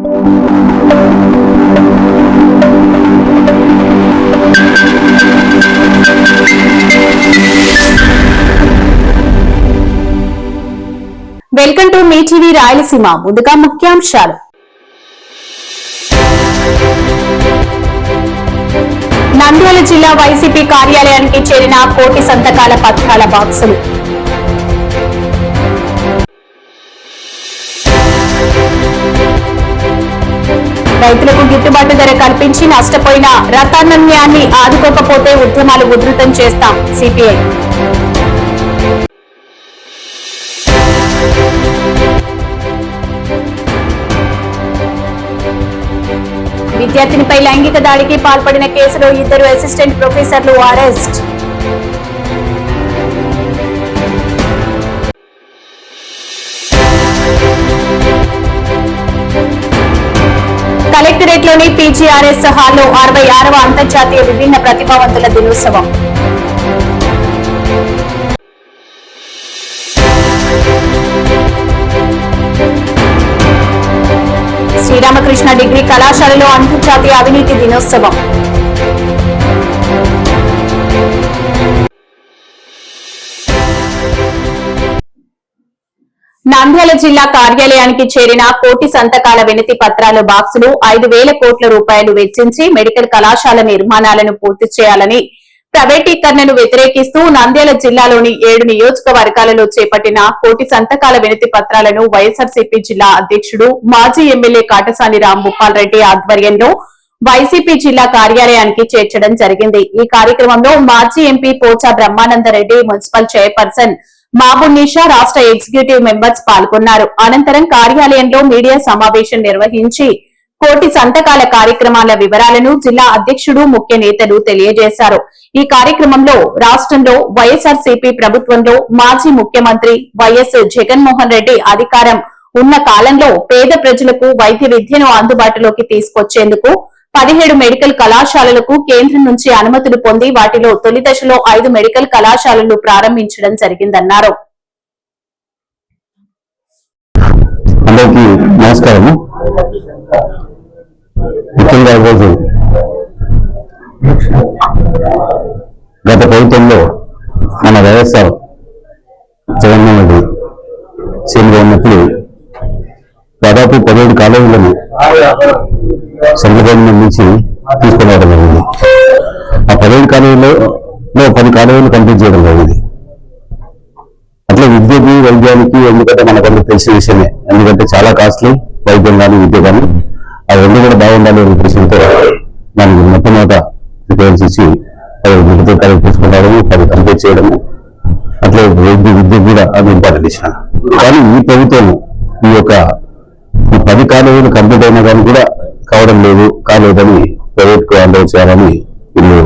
Welcome to me TV Rayalaseema. ముందుగా ముఖ్యాంశాలు. నంద్యాల జిల్లా వైసీపీ కార్యాలయానికి చేరిన కోటి సంతకాల పత్రాల బాక్సులు. రైతులకు గిట్టుబాటు ధర కల్పించి నష్టపోయిన రతాన్యాన్ని ఆదుకోకపోతే ఉద్యమాలు ఉధృతం చేస్తాం సిపిఐ. విద్యార్థినిపై లైంగిక దాడికి పాల్పడిన కేసులో 2 అసిస్టెంట్ ప్రొఫెసర్లు అరెస్ట్. కలెక్టరేట్లోని పీజీఆర్ఎస్ హాల్లో 66వ అంతర్జాతీయ విభిన్న ప్రతిభావంతుల దినోత్సవం. శ్రీరామకృష్ణ డిగ్రీ కళాశాలలో అంతర్జాతీయ అవినీతి దినోత్సవం. నంద్యాల జిల్లా కార్యాలయానికి చేరిన కోటి సంతకాల వినతి పత్రాల బాక్సులు 5,000 కోట్ల రూపాయలు వెచ్చించి మెడికల్ కళాశాల నిర్మాణాలను పూర్తి చేయాలని ప్రైవేటీకరణను వ్యతిరేకిస్తూ నంద్యాల జిల్లాలోని 7 నియోజకవర్గాలలో చేపట్టిన కోటి సంతకాల వినతి పత్రాలను వైఎస్ఆర్సీపీ జిల్లా అధ్యక్షుడు మాజీ ఎమ్మెల్యే కాటసాని రాంభూపాల్ రెడ్డి ఆధ్వర్యంలో వైసీపీ జిల్లా కార్యాలయానికి చేర్చడం జరిగింది. ఈ కార్యక్రమంలో మాజీ ఎంపీ పోచా బ్రహ్మానందరెడ్డి, మున్సిపల్ చైర్పర్సన్ మాబున్నీషా, రాష్ట్ర ఎగ్జిక్యూటివ్ మెంబర్స్ పాల్గొన్నారు. అనంతరం కార్యాలయంలో మీడియా సమావేశం నిర్వహించి కోటి సంతకాల కార్యక్రమాల వివరాలను జిల్లా అధ్యక్షుడు, ముఖ్య నేతలు తెలియజేశారు. ఈ కార్యక్రమంలో రాష్ట్రంలో వైఎస్ఆర్సీపీ ప్రభుత్వంలో మాజీ ముఖ్యమంత్రి వైఎస్ జగన్మోహన్ రెడ్డి అధికారం ఉన్న కాలంలో పేద ప్రజలకు వైద్య విద్యను అందుబాటులోకి తీసుకొచ్చేందుకు 17 మెడికల్ కళాశాలలకు కేంద్రం నుంచి అనుమతులు పొంది వాటిలో తొలి దశలో 5 మెడికల్ కళాశాలలు ప్రారంభించడం జరిగిందన్నారు. అందరికీ నమస్కారము. ముఖ్యంగా ఈరోజు గత ప్రభుత్వంలో మన వైఎస్ఆర్ జగన్మోహన్ రెడ్డి సీఎంగా ఉన్నప్పుడు దాదాపు 17 కాలేజీలను సెంట్రల్ గవర్నమెంట్ నుంచి తీసుకుని రావడం జరిగింది. ఆ 17 కాలేజీలో 10 కాలేజీలు కంప్లీట్ చేయడం జరిగింది. అట్లా విద్యకి, వైద్యానికి, ఎందుకంటే మనకందరూ తెలిసిన విషయమే, ఎందుకంటే చాలా కాస్ట్లీ వైద్యం కానీ విద్య కానీ, ఆ రెండు కూడా బాగుండాలి అనే ఉద్దేశంతో దానికి మొట్టమొదట ప్రిఫరెన్స్ ఇచ్చి 10 మెడికల్ కాలేజ్ తీసుకురావడము, 10 కంప్లీట్ చేయడము, అట్లా విద్య కూడా అది ఇంపార్టెంట్ ఇచ్చిన. కానీ ఈ ప్రభుత్వం ఈ యొక్క 10 కాలేజీలు కంప్లీట్ అయినా కానీ కూడా కాలేదని ప్రైవేట్ కు హ్యాండ్ ఓవర్ చేయాలని వీళ్ళు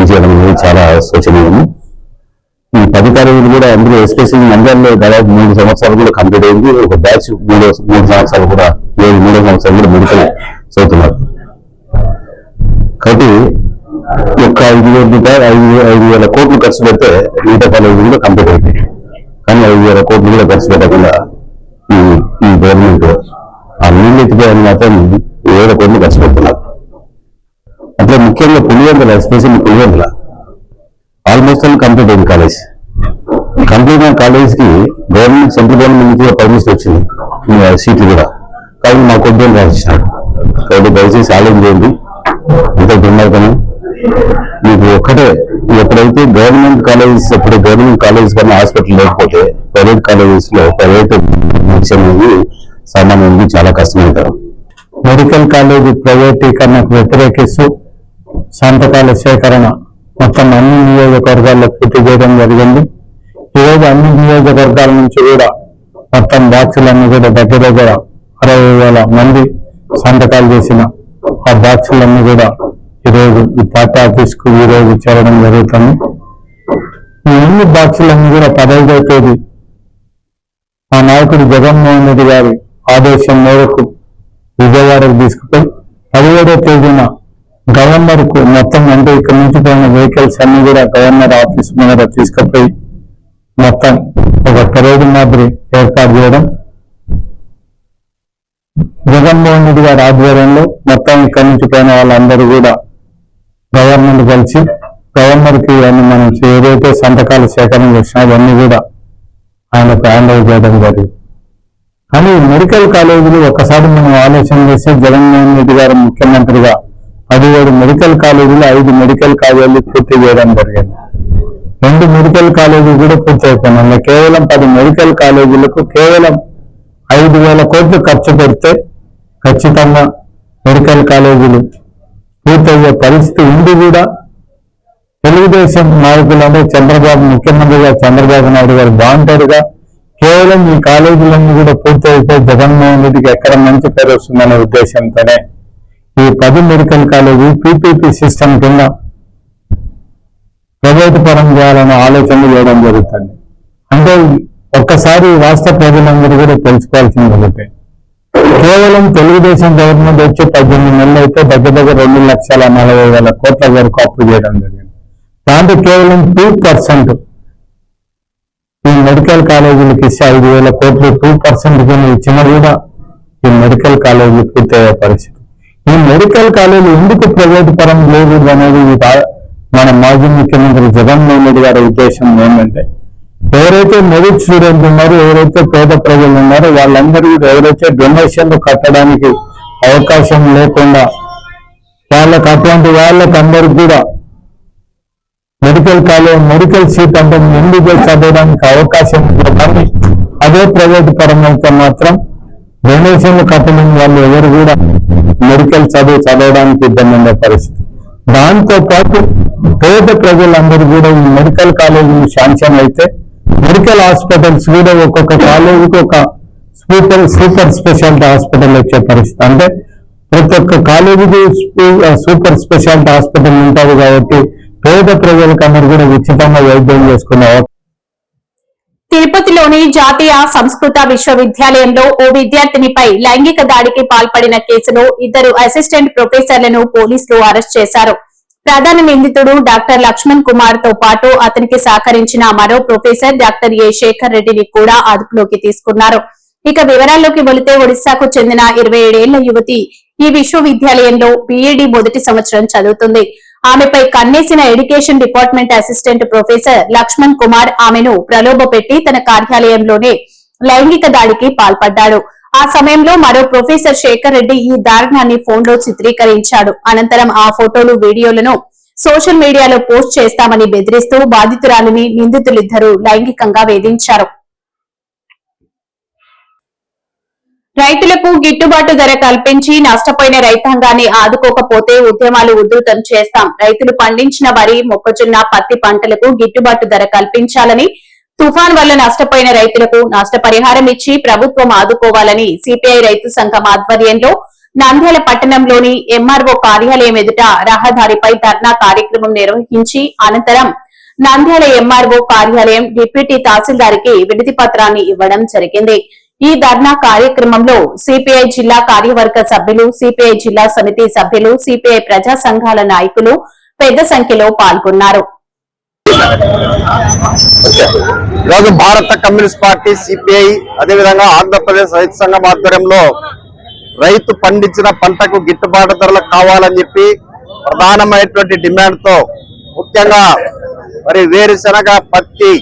చేయడం అనేది చాలా శోచనీయము. ఈ 10 కాలేజీలు కూడా అందులో ఎస్పెషల్లీ నంద్యాలలో దాదాపు 3 సంవత్సరాలు కూడా కంప్లీట్ అయింది. ఒక బ్యాచ్ 3 సంవత్సరాలు కూడా 3 సంవత్సరాలు కూడా మెడికల్ చదువుతున్నారు. కాబట్టి ఒక 5,000 కోట్లు ఖర్చు పెడితే మిగతా కాలేజీలు కూడా కంప్లీట్ అయిపోయింది. కానీ 5,000 కోట్లు కూడా ఖర్చు పెట్టకుండా ఈ గవర్నమెంట్ ఆ నీళ్ళు ఎత్తిపోయాలని మాత్రం 7 కోట్లు ఖర్చు పెడుతున్నారు. అట్లా ముఖ్యంగా Pulivendula, especially Pulivendula almost complete అయింది కాలేజ్. కంప్లీట్ అయిన కాలేజ్కి గవర్నమెంట్, సెంట్రల్ గవర్నమెంట్ నుంచి పర్మిషన్ వచ్చింది సీట్లు కూడా, కానీ మా కొద్దిగా రాసిచ్చినాడు. కాబట్టి దయచేసి ఆలోచన చేయండి. ఇంత దుర్మార్గము మీకు ఒక్కటే, ఎప్పుడైతే గవర్నమెంట్ కాలేజెస్, ఎప్పుడు గవర్నమెంట్ కాలేజెస్ కన్నా హాస్పిటల్ లేకపోతే ప్రైవేట్ కాలేజెస్ లో ప్రైవేట్ అనేది సామాన్యుడికి చాలా కష్టమవుతారు. మెడికల్ కాలేజీ ప్రైవేటీకరణకు వ్యతిరేకిస్తూ సంతకాల సేకరణ మొత్తం అన్ని నియోజకవర్గాల్లో పూర్తి చేయడం జరిగింది. ఈరోజు అన్ని నియోజకవర్గాల నుంచి కూడా మొత్తం బాక్సులన్నీ కూడా దగ్గర 60,000 మంది సంతకాలు చేసిన ఆ బాక్సులన్నీ కూడా ఈరోజు ఈ పార్టీ ఆఫీస్ కు ఈరోజు చేరడం జరుగుతుంది. ఈ అన్ని బాక్సులన్నీ కూడా 15వ తేదీ మా నాయకుడు జగన్మోహన్ రెడ్డి గారి ఆదేశం మేరకు విజయవాడకు తీసుకుపోయి 17వ తేదీన గవర్నర్ కు మొత్తం, అంటే ఇక్కడ నుంచి పోయిన వెహికల్స్ అన్ని కూడా గవర్నర్ ఆఫీస్ మీద తీసుకుపోయి మొత్తం ఒక పరేడ్ మాదిరి ఏర్పాటు చేయడం, జగన్మోహన్ రెడ్డి గారి ఆధ్వర్యంలో మొత్తం ఇక్కడి నుంచి పోయిన వాళ్ళందరూ కూడా గవర్నమెంట్ కలిసి గవర్నర్కి అన్ని మనం ఏదైతే సంతకాలు సేకరణ చేసినా అవన్నీ కూడా ఆయనకు హ్యాండ్ ఓవర్ చేయడం జరిగింది. కానీ మెడికల్ కాలేజీలు ఒకసారి మనం ఆలోచన చేస్తే జగన్మోహన్ రెడ్డి గారు ముఖ్యమంత్రిగా 17 మెడికల్ కాలేజీలు 5 మెడికల్ కాలేజీలు పూర్తి చేయడం జరిగింది. 2 మెడికల్ కాలేజీలు కూడా పూర్తి అయిపోయినాయి. కేవలం 10 మెడికల్ కాలేజీలకు కేవలం 5,000 కోట్లు ఖర్చు పెడితే ఖచ్చితంగా మెడికల్ కాలేజీలు పూర్తయ్యే పరిస్థితి ఉంది. కూడా తెలుగుదేశం నాయకులంటే చంద్రబాబు ముఖ్యమంత్రిగా చంద్రబాబు నాయుడు గారు బాగుంటారుగా కేవలం ఈ కాలేజీలన్నీ కూడా పూర్తి అయితే జగన్మోహన్ రెడ్డికి ఎక్కడ మంచి పేరు వస్తుందనే ఉద్దేశంతోనే ఈ 10 మెడికల్ కాలేజీ పీపీపీ సిస్టమ్ కింద ప్రైవేటు పరం చేయాలనే ఆలోచన చేయడం జరుగుతుంది. అంటే ఒక్కసారి రాష్ట్ర ప్రజలందరూ కూడా తెలుసుకోవాల్సింది ఒకటే, కేవలం తెలుగుదేశం గవర్నమెంట్ వచ్చి 18 నెలలు అయితే దగ్గర 2,40,40,000 కోట్ల వరకు అప్పు చేయడం జరిగింది. దాంట్లో కేవలం 2% ఈ మెడికల్ కాలేజీలకు ఇస్తే 5,000 కోట్లు 2% కింద ఇచ్చినా కూడా ఈ మెడికల్ కాలేజీలు పూర్తయ్యే పరిస్థితి. ఈ మెడికల్ కాలేజీ ఎందుకు ప్రైవేటు పరం లేదు అనేది మన మాజీ ముఖ్యమంత్రి జగన్మోహన్ రెడ్డి గారి ఉద్దేశం ఏంటంటే, ఎవరైతే మెరిట్ స్టూడెంట్ ఉన్నారో ఎవరైతే పేద ప్రజలు ఉన్నారో వాళ్ళందరూ ఎవరైతే డొనేషన్లు కట్టడానికి అవకాశం లేకుండా వాళ్ళకి అటువంటి వాళ్ళకందరికీ కూడా మెడికల్ కాలేజ్ మెడికల్ సీట్ అంటే ముందుగా చదవడానికి అవకాశం ఉంది. కానీ అదే ప్రైవేటు పరం అయితే మాత్రం డొనేషన్లు కట్టలేని వాళ్ళు ఎవరు కూడా మెడికల్ చదవడానికి ఇబ్బంది ఉండే పరిస్థితి. దాంతో పాటు పేద ప్రజలందరూ కూడా ఈ మెడికల్ కాలేజీలు శాంక్షన్ అయితే మెడికల్ హాస్పిటల్స్ కూడా ఒక్కొక్క కాలేజీకి ఒక సూపర్ స్పెషాలిటీ హాస్పిటల్ వచ్చే పరిస్థితి. అంటే ప్రతి ఒక్క కాలేజీకి సూపర్ స్పెషాలిటీ హాస్పిటల్ ఉంటుంది కాబట్టి పేద ప్రజలకు అందరూ కూడా ఉచితంగా వైద్యం చేసుకునే. తిరుపతిలోని జాతీయ సంస్కృత విశ్వవిద్యాలయంలో ఓ విద్యార్థినిపై లైంగిక దాడికి పాల్పడిన కేసులో 2 అసిస్టెంట్ ప్రొఫెసర్లను పోలీసులు అరెస్ట్ చేశారు. ప్రధాన నిందితుడు డాక్టర్ లక్ష్మణ్ కుమార్ తో పాటు అతనికి సహకరించిన మరో ప్రొఫెసర్ డాక్టర్ ఏ శేఖర్ రెడ్డిని కూడా అదుపులోకి తీసుకున్నారు. ఇక వివరాల్లోకి వెళితే ఒడిశాకు చెందిన 27 ఏళ్ల యువతి ఈ విశ్వవిద్యాలయంలో బీఈడీ మొదటి సంవత్సరం చదువుతుంది. ఆమెపై కన్నేసిన education department assistant professor Laxman Kumar ఆమెను ప్రలోభపెట్టి తన కార్యాలయంలోనే లైంగిక దాడికి పాల్పడ్డాడు. ఆ సమయంలో మరో ప్రొఫెసర్ శేఖర్ రెడ్డి ఈ దారుణాన్ని ఫోన్లో చిత్రీకరించాడు. అనంతరం ఆ ఫోటోలు వీడియోలను సోషల్ మీడియాలో పోస్ట్ చేస్తామని బెదిరిస్తూ బాధితురాలిని నిందితులిద్దరూ లైంగికంగా వేధించారు. రైతులకు గిట్టుబాటు ధర కల్పించి నష్టపోయిన రైతాంగాన్ని ఆదుకోకపోతే ఉద్యమాలు ఉధృతం చేస్తాం. రైతులు పండించిన వరి, మొక్కజొన్న, పత్తి పంటలకు గిట్టుబాటు ధర కల్పించాలని, తుఫాన్ వల్ల నష్టపోయిన రైతులకు నష్టపరిహారం ఇచ్చి ప్రభుత్వం ఆదుకోవాలని సిపిఐ రైతు సంఘం ఆధ్వర్యంలో నంద్యాల పట్టణంలోని ఎంఆర్ఓ కార్యాలయం ఎదుట రహదారిపై ధర్నా కార్యక్రమం నిర్వహించి అనంతరం నంద్యాల ఎంఆర్ఓ కార్యాలయం డిప్యూటీ తహసీల్దార్కి వినతి పత్రాన్ని ఇవ్వడం జరిగింది. ఈ ధర్నా కార్యక్రమంలో సిపిఐ జిల్లా కార్యవర్గ సభ్యులు, సిపిఐ జిల్లా సమితి సభ్యులు, సిపిఐ ప్రజా సంఘాల నాయకులు పెద్ద సంఖ్యలో పాల్గొన్నారు. ఈరోజు భారత కమ్యూనిస్ట్ పార్టీ సిపిఐ అదేవిధంగా ఆంధ్రప్రదేశ్ రైతు సంఘం ఆధ్వర్యంలో రైతు పండించిన పంటకు గిట్టుబాటు ధరలు కావాలని చెప్పి ప్రధానమైనటువంటి డిమాండ్ తో ముఖ్యంగా మరి వేరుశనగ, పత్తి,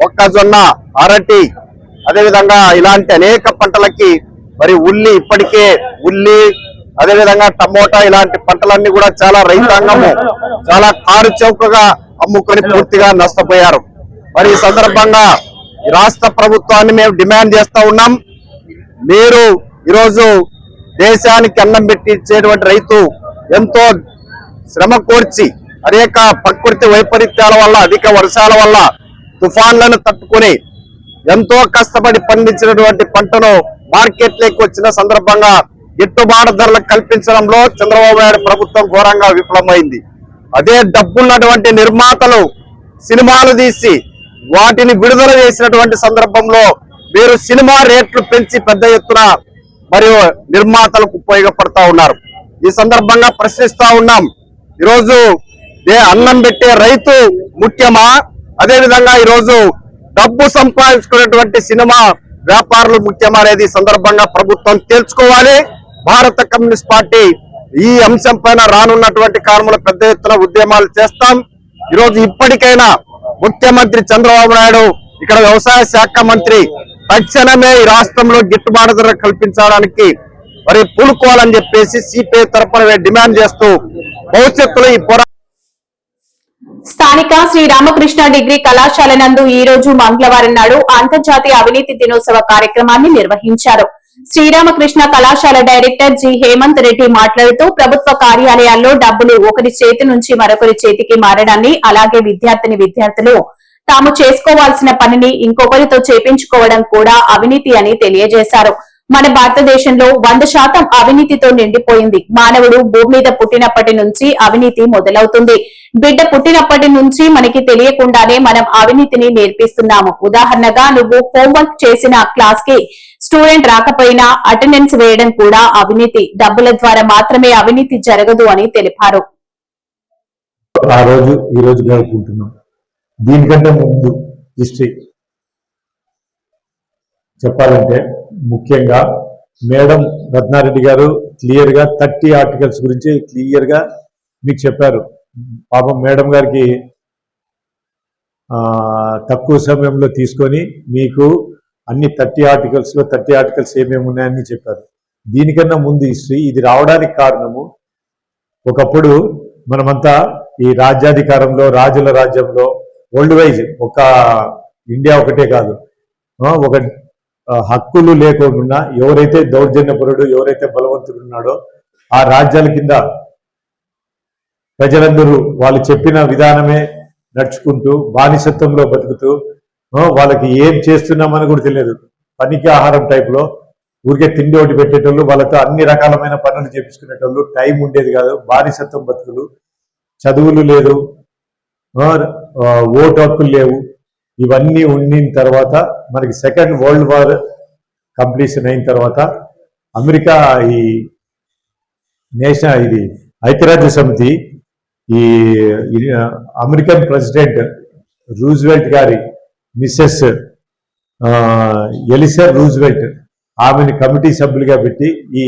మొక్కజొన్న, అరటి అదేవిధంగా ఇలాంటి అనేక పంటలకి మరి ఇప్పటికే ఉల్లి అదేవిధంగా టమోటా ఇలాంటి పంటలన్నీ కూడా చాలా రైతాంగము చాలా కారు చౌకగా అమ్ముకొని పూర్తిగా నష్టపోయారు. మరి ఈ సందర్భంగా ఈ రాష్ట్ర ప్రభుత్వాన్ని మేము డిమాండ్ చేస్తా ఉన్నాం. మీరు ఈరోజు దేశానికి అన్నం పెట్టి ఇచ్చేటువంటి రైతు ఎంతో శ్రమ కోర్చి అనేక ప్రకృతి వైపరీత్యాల వల్ల, అధిక వర్షాల వల్ల, తుఫాన్లను తట్టుకుని ఎంతో కష్టపడి పండించినటువంటి పంటను మార్కెట్లోకి వచ్చిన సందర్భంగా గిట్టుబాటు ధరలు కల్పించడంలో చంద్రబాబు నాయుడు ప్రభుత్వం ఘోరంగా విఫలమైంది. అదే డబ్బున్నటువంటి నిర్మాతలు సినిమాలు తీసి వాటిని విడుదల చేసినటువంటి సందర్భంలో మీరు సినిమా రేట్లు పెంచి పెద్ద ఎత్తున మరియు నిర్మాతలకు ఉపయోగపడతా ఉన్నారు. ఈ సందర్భంగా ప్రశ్నిస్తా ఉన్నాం, ఈరోజు అన్నం పెట్టే రైతు ముఖ్యమా, అదేవిధంగా ఈరోజు డబ్బు సంపాదించుకునేటువంటి సినిమా వ్యాపారులు ముఖ్యమనేది సందర్భంగా ప్రభుత్వం తేల్చుకోవాలి. భారత కమ్యూనిస్ట్ పార్టీ ఈ అంశం పైన రానున్నటువంటి కాలంలో పెద్ద ఎత్తున ఉద్యమాలు చేస్తాం. ఈరోజు ఇప్పటికైనా ముఖ్యమంత్రి చంద్రబాబు నాయుడు, ఇక్కడ వ్యవసాయ శాఖ మంత్రి తక్షణమే ఈ రాష్ట్రంలో గిట్టుబాటు ధర కల్పించడానికి మరి పూనుకోవాలని చెప్పేసి సిపిఐ తరఫున డిమాండ్ చేస్తూ భవిష్యత్తులో ఈ పోరాటం స్థానిక శ్రీ రామకృష్ణ డిగ్రీ కళాశాల నందు ఈ రోజు మంగళవారం నాడు అంతర్జాతీయ అవినీతి దినోత్సవ కార్యక్రమాన్ని నిర్వహించారు. శ్రీరామకృష్ణ కళాశాల డైరెక్టర్ జి హేమంత్ రెడ్డి మాట్లాడుతూ ప్రభుత్వ కార్యాలయాల్లో డబ్బులు ఒకరి చేతి నుంచి మరొకరి చేతికి మారడాన్ని, అలాగే విద్యార్థులు తాము చేసుకోవాల్సిన పనిని ఇంకొకరితో చేపించుకోవడం కూడా అవినీతి అని తెలియజేశారు. మన భారతదేశంలో 100% అవినీతితో నిండిపోయింది. మానవుడు భూమి మీద పుట్టినప్పటి నుంచి అవినీతి మొదలవుతుంది. బిడ్డ పుట్టినప్పటి నుంచి మనకి తెలియకుండానే మనం అవినీతిని నేర్పిస్తున్నాము. ఉదాహరణగా నువ్వు హోంవర్క్ చేసిన క్లాస్ కి స్టూడెంట్ రాకపోయినా అటెండెన్స్ వేయడం కూడా అవినీతి. డబ్బుల ద్వారా మాత్రమే అవినీతి జరగదు అని తెలిపారు. ఆ రోజు ఈ రోజు జరుపుకుంటున్నాం. దీనికంటే ముందు హిస్టరీ చెప్పాలంటే ముఖ్యంగా మేడం రత్నారెడ్డి గారు క్లియర్ గా 30 ఆర్టికల్స్ గురించి క్లియర్ గా మీకు చెప్పారు. పాపం మేడం గారికి తక్కువ సమయంలో తీసుకొని మీకు అన్ని 30 ఆర్టికల్స్ ఏమేమి ఉన్నాయని చెప్పారు. దీనికన్నా ముందు హిస్టరీ ఇది రావడానికి కారణము, ఒకప్పుడు మనమంతా ఈ రాజ్యాధికారంలో, రాజుల రాజ్యంలో వరల్డ్ వైజ్ ఒక ఇండియా ఒకటే కాదు, ఒక హక్కులు లేకుండా ఎవరైతే దౌర్జన్యపరుడు, ఎవరైతే బలవంతుడు ఉన్నాడో ఆ రాజ్యాల కింద ప్రజలందరూ వాళ్ళు చెప్పిన విధానమే నడుచుకుంటూ బానిసత్వంలో బతుకుతూ వాళ్ళకి ఏం చేస్తున్నామని కూడా తెలియదు. పనికి ఆహారం టైప్లో ఊరికే తిండి ఒకటి పెట్టేటోళ్ళు, వాళ్ళతో అన్ని రకాలమైన పనులు చేపించుకునేటోళ్ళు. టైం ఉండేది కాదు, బానిసత్వం బతుకులు, చదువులు లేదు, ఓటు హక్కులు లేవు. ఇవన్నీ ఉండిన తర్వాత మనకి సెకండ్ వరల్డ్ వార్ కంప్లీషన్ అయిన తర్వాత అమెరికా ఈ ఐక్యరాజ్య సమితి ఈ అమెరికన్ ప్రెసిడెంట్ రూజ్వెల్ట్ గారి మిస్సెస్ ఎలిసర్ రూజ్వెల్ట్ ఆమెను కమిటీ సభ్యులుగా పెట్టి ఈ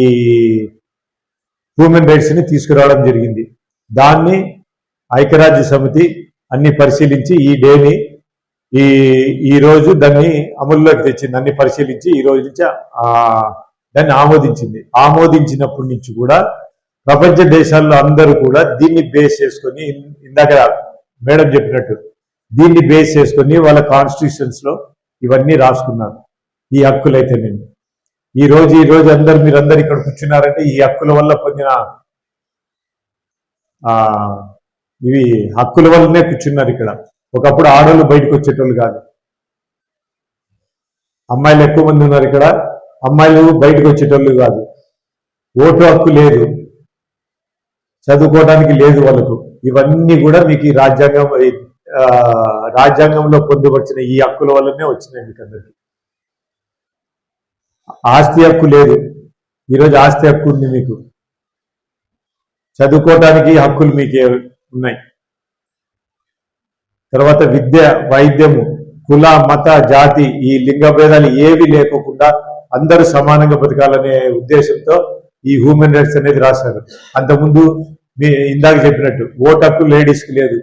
హ్యూమన్ రైట్స్ ని తీసుకురావడం జరిగింది. దాన్ని ఐక్యరాజ్య సమితి అన్ని పరిశీలించి ఈ డేని ఈ రోజు దాన్ని అమల్లోకి తెచ్చింది. అన్ని పరిశీలించి ఈ రోజు నుంచి దాన్ని ఆమోదించింది. ఆమోదించినప్పటి నుంచి కూడా ప్రపంచ దేశాల్లో అందరూ కూడా దీన్ని బేస్ చేసుకొని, ఇందాక మేడం చెప్పినట్టు దీన్ని బేస్ చేసుకొని వాళ్ళ కాన్స్టిట్యూషన్స్ లో ఇవన్నీ రాసుకున్నారు. ఈ హక్కులైతే నేను ఈ రోజు మీరందరూ ఇక్కడ కూర్చున్నారంటే ఈ హక్కుల వల్ల పొందిన ఇవి హక్కుల వల్లనే కూర్చున్నారు ఇక్కడ. ఒకప్పుడు ఆడవాళ్ళు బయటకు వచ్చేటోళ్ళు కాదు, అమ్మాయిలు ఎక్కువ మంది ఉన్నారు ఇక్కడ. అమ్మాయిలు బయటకు వచ్చేటోళ్ళు కాదు, ఓటు హక్కు లేదు, చదువుకోవడానికి లేదు వాళ్ళకు. ఇవన్నీ కూడా మీకు ఈ రాజ్యాంగంలో పొందుపరిచిన ఈ హక్కుల వల్లనే వచ్చినాయి మీకు అందరికి. ఆస్తి హక్కు లేదు, ఈరోజు ఆస్తి హక్కు ఉంది మీకు. చదువుకోవడానికి హక్కులు మీకే ఉన్నాయి. తర్వాత విద్య, వైద్యము, కుల, మత, జాతి, ఈ లింగ భేదాలు ఏవి లేకోకుండా అందరూ సమానంగా బతకాలనే ఉద్దేశంతో ఈ హ్యూమన్ రైట్స్ అనేది రాశారు. అంతకుముందు ఇందాక చెప్పినట్టు ఓటు హక్కు లేడీస్కి లేదు.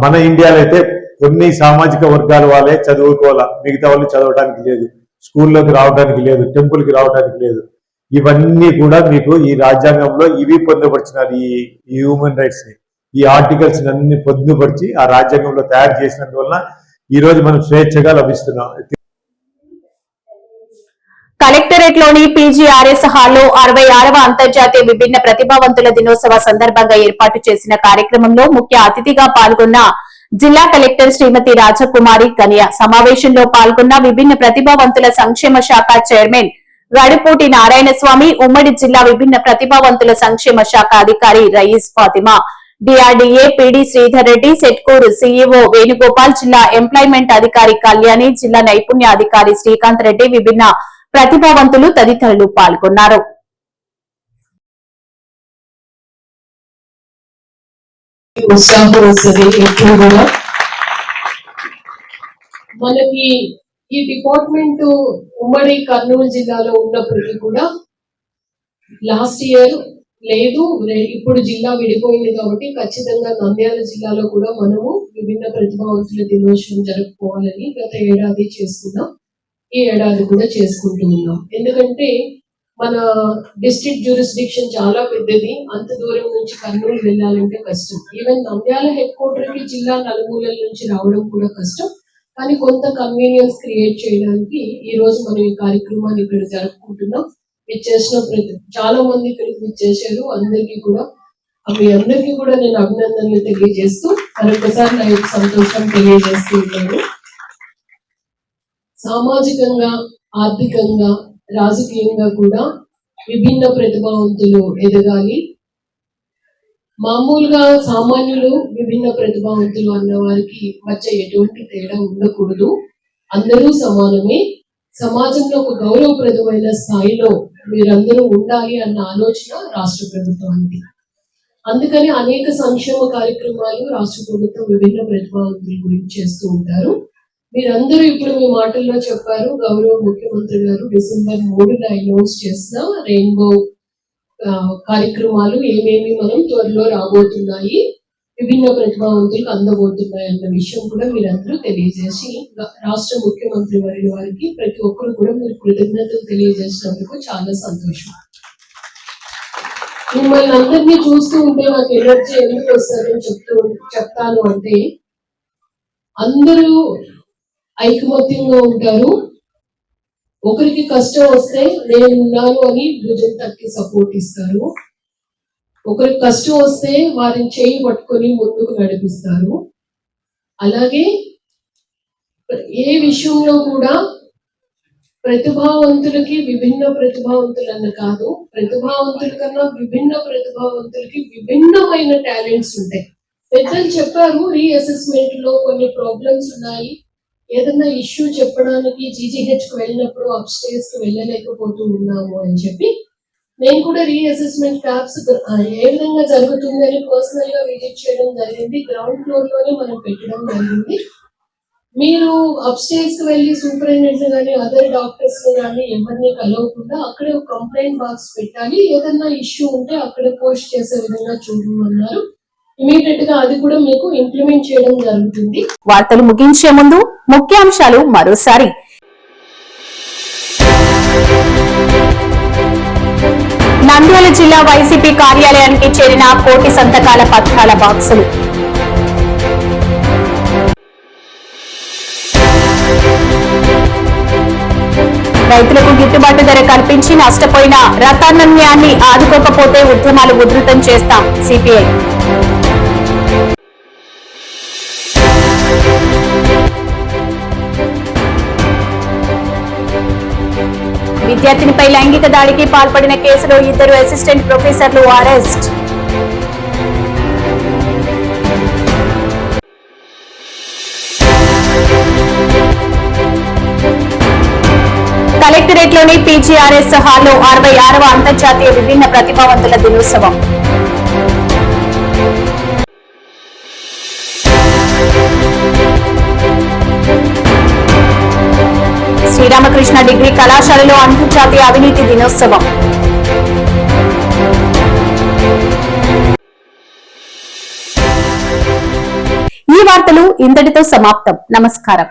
మన ఇండియాలో అయితే కొన్ని సామాజిక వర్గాల వాళ్ళే చదువుకోవాలా, మిగతా వాళ్ళు చదవడానికి లేదు, స్కూల్లోకి రావడానికి లేదు, టెంపుల్కి రావడానికి లేదు. ఇవన్నీ కూడా మీకు ఈ రాజ్యాంగంలో ఇవి పొందుపరిచినారు. ఈ హ్యూమన్ రైట్స్ ని, ఈ ఆర్టికల్స్ అన్ని పొందుపరిచి ఆ రాజ్యాంగంలో తయారు చేసినందువల్ల ఈ రోజు మనం స్వేచ్ఛగా లభిస్తున్నాం. కలెక్టరేట్ లోని పీజీఆర్ఎస్ హాల్లో 66వ అంతర్జాతీయ విభిన్న ప్రతిభావంతుల దినోత్సవ సందర్భంగా ఏర్పాటు చేసిన కార్యక్రమంలో ముఖ్య అతిథిగా పాల్గొన్న జిల్లా కలెక్టర్ శ్రీమతి రాజకుమారి కనియా. సమావేశంలో పాల్గొన్న విభిన్న ప్రతిభావంతుల సంక్షేమ శాఖ చైర్మన్ గడిపూటి నారాయణస్వామి, ఉమ్మడి జిల్లా విభిన్న ప్రతిభావంతుల సంక్షేమ శాఖ అధికారి Rayees Fatima, DRDA PD Sridhar Reddy, SETKUR CEO Venugopal, జిల్లా ఎంప్లాయ్మెంట్ అధికారి కళ్యాణి, జిల్లా నైపుణ్య అధికారి శ్రీకాంత్ రెడ్డి, విభిన్న ప్రతిభావంతులు తదితరులు పాల్గొన్నారు. మనకి ఈ డిపార్ట్మెంట్ ఉమ్మడి కర్నూలు జిల్లాలో ఉన్నప్పటికీ కూడా లాస్ట్ ఇయర్ లేదు, ఇప్పుడు జిల్లా విడిపోయింది కాబట్టి ఖచ్చితంగా నంద్యాల జిల్లాలో కూడా మనము విభిన్న ప్రతిభావంతుల దినోత్సవం జరుపుకోవాలని గత ఏడాది చేసుకున్నాం, ఈ ఏడాది కూడా చేసుకుంటూ ఉన్నాం. ఎందుకంటే మన డిస్ట్రిక్ట్ జ్యూరిస్డిక్షన్ చాలా పెద్దది, అంత దూరం నుంచి కర్నూలు వెళ్ళాలంటే కష్టం. ఈవెన్ నంద్యాల హెడ్ క్వార్టర్ కి జిల్లా నలుమూలల నుంచి రావడం కూడా కష్టం. కానీ కొంత కన్వీనియన్స్ క్రియేట్ చేయడానికి ఈ రోజు మనం ఈ కార్యక్రమాన్ని ఇక్కడ జరుపుకుంటున్నాం. విచ్చేసిన చాలా మంది ఇక్కడికి విచ్చేశారు. అందరికీ కూడా మీ అందరికీ కూడా నేను అభినందనలు తెలియజేస్తూ మరొకసారి నా యొక్క సంతోషం తెలియజేస్తూ ఉన్నాను. సామాజికంగా, ఆర్థికంగా, రాజకీయంగా కూడా విభిన్న ప్రతిభావంతులు ఎదగాలి. మామూలుగా సామాన్యులు విభిన్న ప్రతిభావంతులు అన్న వారికి మధ్య ఎటువంటి తేడా ఉండకూడదు. అందరూ సమానమే. సమాజంలో ఒక గౌరవప్రదమైన స్థాయిలో మీరందరూ ఉండాలి అన్న ఆలోచన రాష్ట్ర ప్రభుత్వానికి. అందుకని అనేక సంక్షేమ కార్యక్రమాలు రాష్ట్ర ప్రభుత్వం విభిన్న ప్రతిభావంతుల గురించి చేస్తూ ఉంటారు. మీరందరూ ఇప్పుడు మీ మాటల్లో చెప్పారు, గౌరవ ముఖ్యమంత్రి గారు December 3 అనౌన్స్ చేసిన రెయిన్బో కార్యక్రమాలు ఏమేమి మనం త్వరలో రాబోతున్నాయి, విభిన్న ప్రతిభావంతులకు అందబోతున్నాయి అన్న విషయం కూడా మీరందరూ తెలియజేసి రాష్ట్ర ముఖ్యమంత్రి వారికి ప్రతి ఒక్కరు కూడా మీరు కృతజ్ఞతలు తెలియజేసినందుకు చాలా సంతోషం. మిమ్మల్ని అందరినీ చూస్తూ ఉంటే నాకు ఎనర్జీ ఎందుకు వస్తుందని చెప్తాను అంటే, అందరూ ఐకమత్యంగా ఉంటారు. ఒకరికి కష్టం వస్తే నేను ఉన్నాను అని భుజం తట్టి సపోర్ట్ ఇస్తారు. ఒకరికి కష్టం వస్తే వారిని చేయి పట్టుకొని ముందుకు నడిపిస్తారు. అలాగే ఏ విషయంలో కూడా ప్రతిభావంతులకి విభిన్న ప్రతిభావంతులన్న కాదు, ప్రతిభావంతుల కన్నా విభిన్న ప్రతిభావంతులకి విభిన్నమైన టాలెంట్స్ ఉంటాయి. పెద్దలు చెప్పారు, రీఅసెస్మెంట్ లో కొన్ని ప్రాబ్లమ్స్ ఉన్నాయి. ఏదన్నా ఇష్యూ చెప్పడానికి GGH కు వెళ్ళినప్పుడు అప్స్టేర్స్ కి వెళ్ళలేకపోతూ ఉన్నాము అని చెప్పి, నేను కూడా రీఅసెస్మెంట్ క్యాంప్స్ ఏ విధంగా జరుగుతుందని పర్సనల్ గా విజిట్ చేయడం జరిగింది. గ్రౌండ్ ఫ్లోర్ లోనే మనం పెట్టడం జరిగింది. మీరు అప్స్టేర్స్ కి వెళ్ళి సూపరింటెండెంట్ కానీ అదర్ డాక్టర్స్ కానీ ఎవరిని కలవకుండా అక్కడే ఒక కంప్లైంట్ బాక్స్ పెట్టాలి, ఏదన్నా ఇష్యూ ఉంటే అక్కడ పోస్ట్ చేసే విధంగా చూడమన్నారు. ఇమీడియట్ గా అది కూడా మీకు ఇంప్లిమెంట్ చేయడం జరుగుతుంది. వార్తలు ముగించే ముందు ముఖ్యాంశాలు మరోసారి. నంద్యాల జిల్లా వైసీపీ కార్యాలయానికి చేరిన కోటి సంతకాల పత్రాల బాక్సులు. రైతులకు గిట్టుబాటు ధర కల్పించి నష్టపోయిన రతానన్యాన్ని ఆదుకోకపోతే ఉద్యమాలు ఉధృతం చేస్తాం సిపిఐ. విద్యార్థినిపై లైంగిక దాడికి పాల్పడిన కేసులో 2 అసిస్టెంట్ ప్రొఫెసర్లు అరెస్ట్. కలెక్టరేట్లోని PGRS హాల్లో 66వ అంతర్జాతీయ విభిన్న ప్రతిభావంతుల దినోత్సవం. శ్రీరామకృష్ణ డిగ్రీ కళాశాలలో అంతర్జాతీయ అవినీతి దినోత్సవం. ఈ వార్తలు ఇంతటితో సమాప్తం. నమస్కారం.